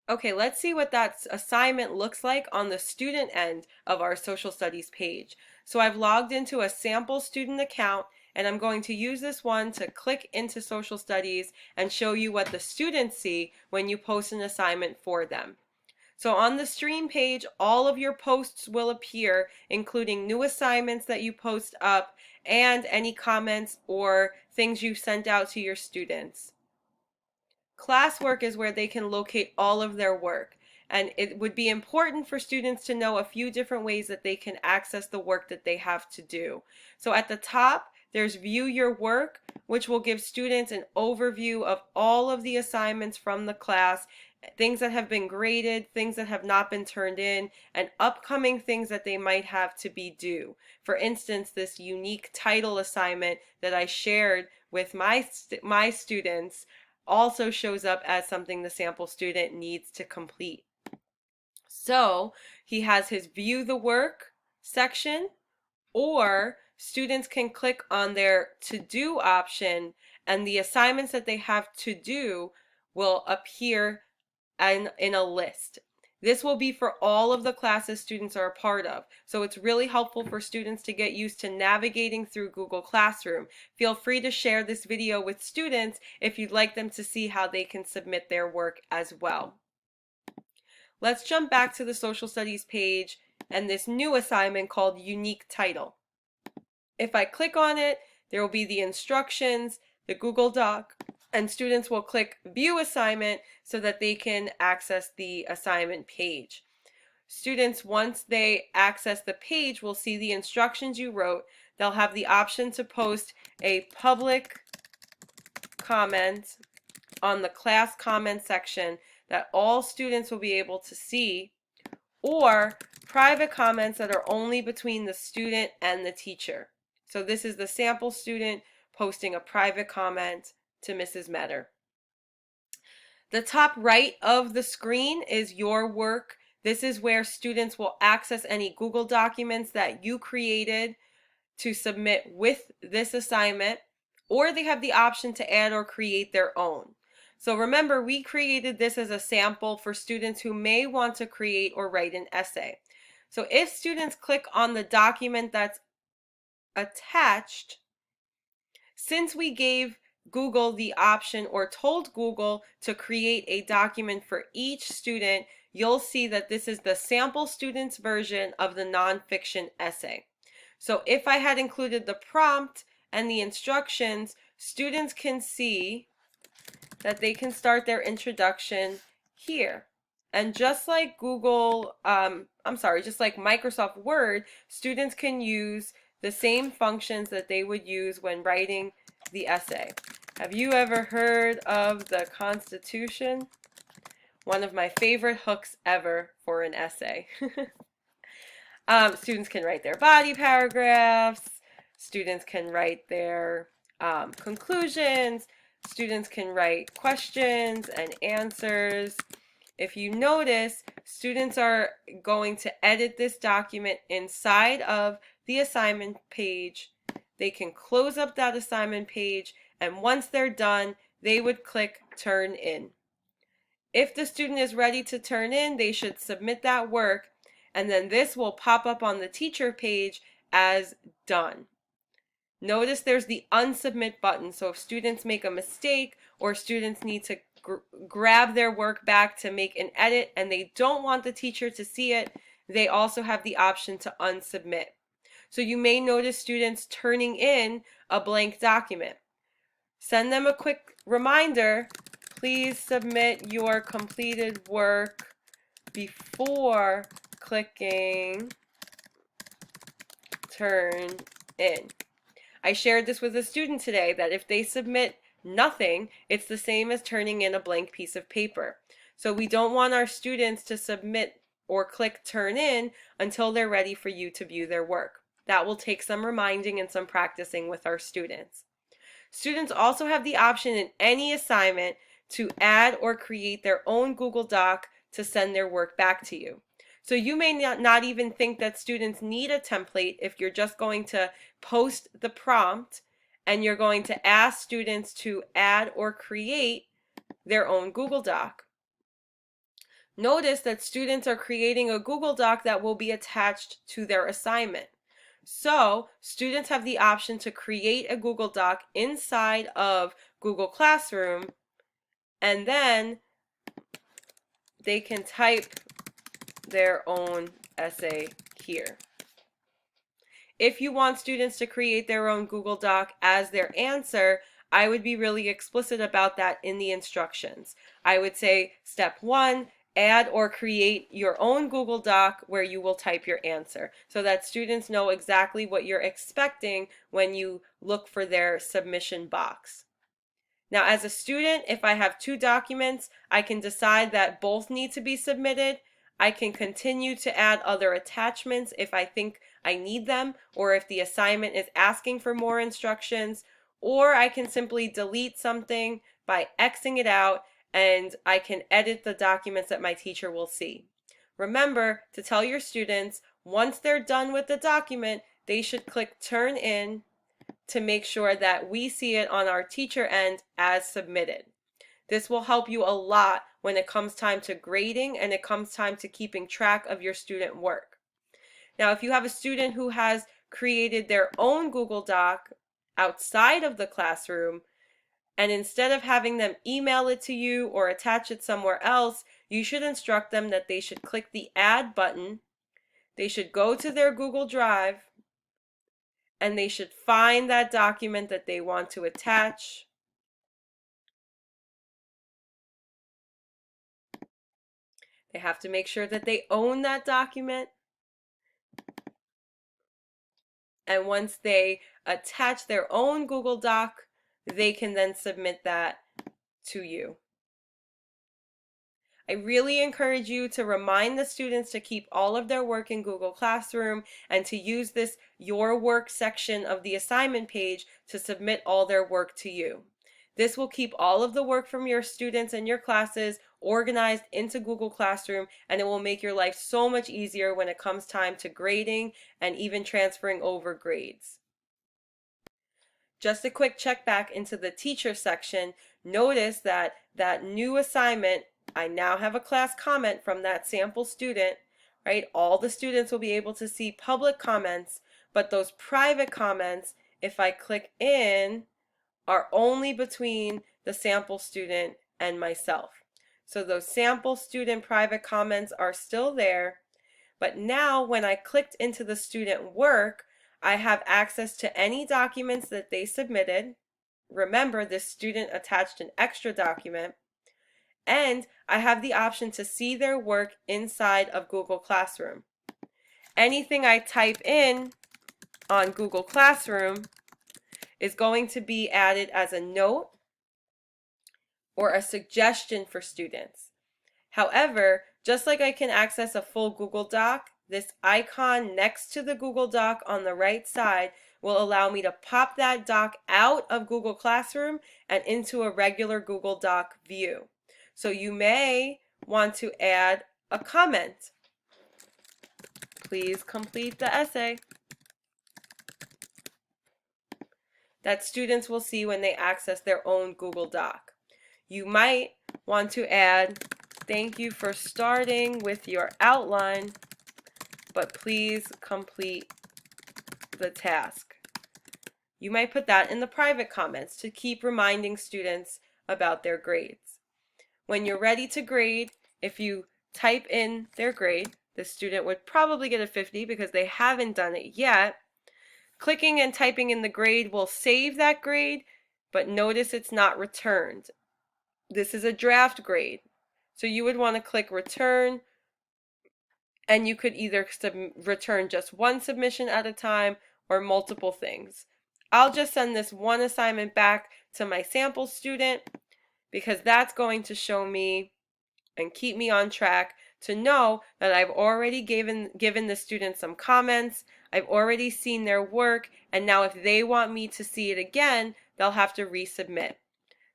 Okay, let's see what that assignment looks like on the student end of our social studies page. So I've logged into a sample student account and I'm going to use this one to click into social studies and show you what the students see when you post an assignment for them. So on the stream page, all of your posts will appear, including new assignments that you post up and any comments or things you sent out to your students. Classwork is where they can locate all of their work. And it would be important for students to know a few different ways that they can access the work that they have to do. So at the top, there's View Your Work, which will give students an overview of all of the assignments from the class, things that have been graded, things that have not been turned in, and upcoming things that they might have to be due. For instance, this unique title assignment that I shared with my students also shows up as something the sample student needs to complete. So he has his View the Work section, or students can click on their to do option and the assignments that they have to do will appear in a list. This will be for all of the classes students are a part of. So it's really helpful for students to get used to navigating through Google Classroom. Feel free to share this video with students if you'd like them to see how they can submit their work as well. Let's jump back to the social studies page and this new assignment called Unique Title. If I click on it, there will be the instructions, the Google Doc, and students will click View Assignment so that they can access the assignment page. Students, once they access the page, will see the instructions you wrote. They'll have the option to post a public comment on the class comment section that all students will be able to see, or private comments that are only between the student and the teacher. So this is the sample student posting a private comment to Mrs. Metter. The top right of the screen is your work. This is where students will access any Google documents that you created to submit with this assignment, or they have the option to add or create their own. So remember, we created this as a sample for students who may want to create or write an essay. So if students click on the document that's attached, since we gave Google the option or told Google to create a document for each student, you'll see that this is the sample student's version of the nonfiction essay. So if I had included the prompt and the instructions, students can see that they can start their introduction here. And just like just like Microsoft Word, students can use the same functions that they would use when writing the essay. Have you ever heard of the Constitution? One of my favorite hooks ever for an essay. Students can write their body paragraphs. Students can write their conclusions. Students can write questions and answers. If you notice, students are going to edit this document inside of the assignment page. They can close up that assignment page, and once they're done, they would click Turn In. If the student is ready to turn in, they should submit that work, and then this will pop up on the teacher page as done. Notice there's the unsubmit button, so if students make a mistake or students need to grab their work back to make an edit and they don't want the teacher to see it, they also have the option to unsubmit. So you may notice students turning in a blank document. Send them a quick reminder, please submit your completed work before clicking Turn In. I shared this with a student today that if they submit nothing, it's the same as turning in a blank piece of paper. So we don't want our students to submit or click Turn In until they're ready for you to view their work. That will take some reminding and some practicing with our students. Students also have the option in any assignment to add or create their own Google Doc to send their work back to you. So you may not even think that students need a template if you're just going to post the prompt and you're going to ask students to add or create their own Google Doc. Notice that students are creating a Google Doc that will be attached to their assignment. So students have the option to create a Google Doc inside of Google Classroom, and then they can type their own essay here. If you want students to create their own Google Doc as their answer, I would be really explicit about that in the instructions. I would say, step 1, add or create your own Google Doc where you will type your answer, so that students know exactly what you're expecting when you look for their submission box. Now, as a student, if I have 2 documents, I can decide that both need to be submitted. I can continue to add other attachments if I think I need them, or if the assignment is asking for more instructions, or I can simply delete something by Xing it out, and I can edit the documents that my teacher will see. Remember to tell your students, once they're done with the document, they should click Turn In to make sure that we see it on our teacher end as submitted. This will help you a lot when it comes time to grading and it comes time to keeping track of your student work. Now, if you have a student who has created their own Google Doc outside of the classroom, and instead of having them email it to you or attach it somewhere else, you should instruct them that they should click the Add button, they should go to their Google Drive, and they should find that document that they want to attach. They have to make sure that they own that document. And once they attach their own Google Doc, they can then submit that to you. I really encourage you to remind the students to keep all of their work in Google Classroom and to use this Your Work section of the assignment page to submit all their work to you. This will keep all of the work from your students and your classes organized into Google Classroom, and it will make your life so much easier when it comes time to grading and even transferring over grades. Just a quick check back into the teacher section. Notice that that new assignment, I now have a class comment from that sample student, right? All the students will be able to see public comments, but those private comments, if I click in, are only between the sample student and myself. So those sample student private comments are still there, but now when I clicked into the student work, I have access to any documents that they submitted. Remember, this student attached an extra document, and I have the option to see their work inside of Google Classroom. Anything I type in on Google Classroom is going to be added as a note or a suggestion for students. However, just like I can access a full Google Doc, this icon next to the Google Doc on the right side will allow me to pop that doc out of Google Classroom and into a regular Google Doc view. So you may want to add a comment. Please complete the essay. That students will see when they access their own Google Doc. You might want to add, thank you for starting with your outline, but please complete the task. You might put that in the private comments to keep reminding students about their grades. When you're ready to grade, if you type in their grade, the student would probably get a 50 because they haven't done it yet. Clicking and typing in the grade will save that grade, but notice it's not returned. This is a draft grade. So you would want to click return, and you could either return just one submission at a time or multiple things. I'll just send this one assignment back to my sample student because that's going to show me and keep me on track to know that I've already given the student some comments, I've already seen their work, and now if they want me to see it again, they'll have to resubmit.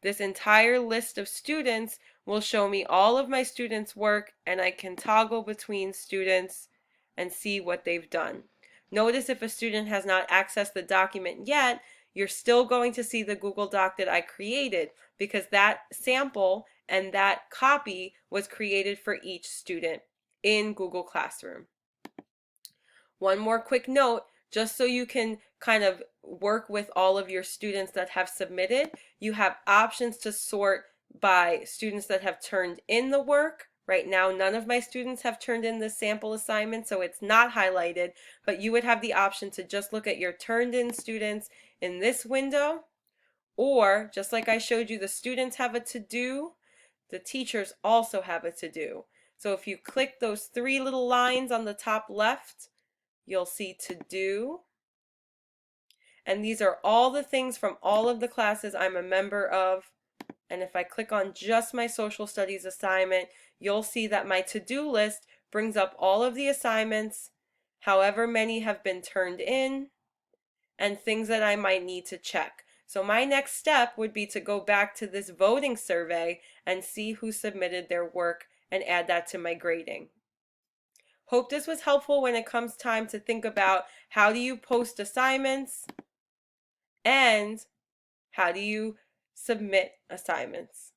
This entire list of students will show me all of my students' work, and I can toggle between students and see what they've done. Notice if a student has not accessed the document yet, you're still going to see the Google Doc that I created because that sample and that copy was created for each student in Google Classroom. One more quick note, just so you can kind of work with all of your students that have submitted, you have options to sort by students that have turned in the work. Right now, none of my students have turned in the sample assignment, so it's not highlighted, but you would have the option to just look at your turned in students in this window, or just like I showed you, the students have a to-do, the teachers also have a to-do. So if you click those three little lines on the top left, you'll see to do. And these are all the things from all of the classes I'm a member of. And if I click on just my social studies assignment, you'll see that my to-do list brings up all of the assignments, however many have been turned in, and things that I might need to check. So my next step would be to go back to this voting survey and see who submitted their work and add that to my grading. Hope this was helpful when it comes time to think about how do you post assignments and how do you submit assignments.